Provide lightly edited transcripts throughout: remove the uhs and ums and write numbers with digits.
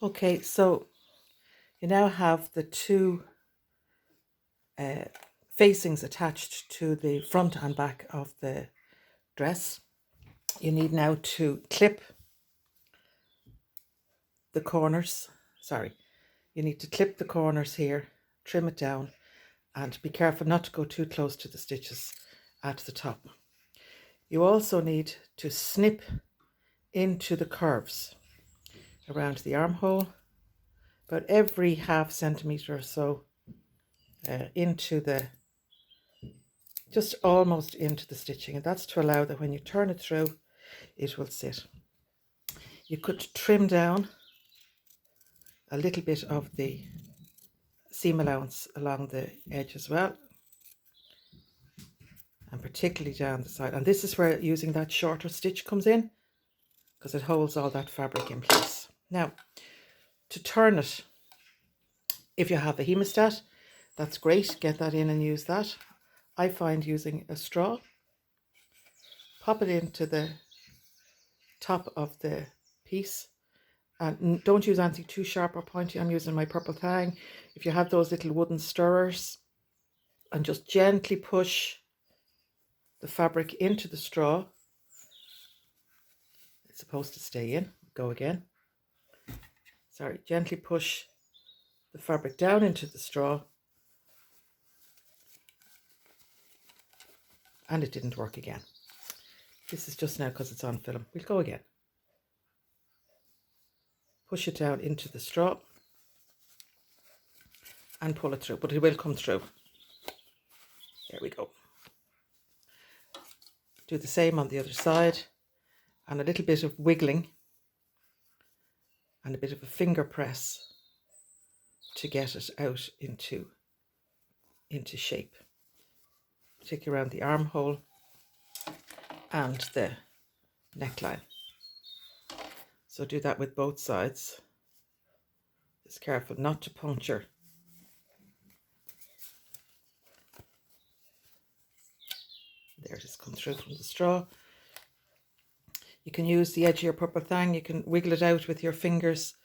Okay, so you now have the two facings attached to the front and back of the dress. You need now to clip the corners. Sorry, you need to clip the corners here, trim it down, and be careful not to go too close to the stitches at the top. You also need to snip into the curves around the armhole, about every half centimetre or so, into the, just almost into the stitching, and that's to allow that when you turn it through, it will sit. You could trim down a little bit of the seam allowance along the edge as well, and particularly down the side. And this is where using that shorter stitch comes in, because it holds all that fabric in place. Now, to turn it, if you have a hemostat, that's great, get that in and use that. I find using a straw, pop it into the top of the piece, and don't use anything too sharp or pointy. I'm using my purple tang. If you have those little wooden stirrers, and just gently push the fabric into the straw. It's supposed to stay in. Go again. Sorry, gently push the fabric down into the straw. And it didn't work again. This is just now because it's on film. We'll go again. Push it down into the straw and pull it through, but it will come through. There we go. Do the same on the other side, and a little bit of wiggling and a bit of a finger press to get it out into shape, particularly around the armhole and the neckline. So do that with both sides. Just careful not to puncture. There it has come through from the straw. You can use the edge of your purple thang. You can wiggle it out with your fingers,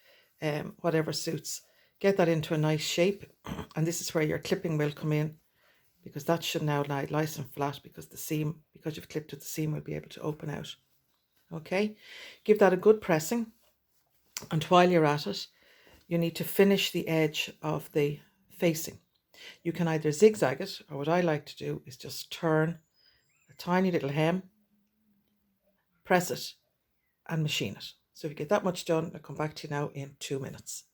whatever suits. Get that into a nice shape. And this is where your clipping will come in, because that should now lie nice and flat, because the seam, because you've clipped it, the seam will be able to open out. Okay, give that a good pressing. And while you're at it, you need to finish the edge of the facing. You can either zigzag it, or what I like to do is just turn a tiny little hem, press it, and machine it. So if you get that much done, I'll come back to you now in 2 minutes.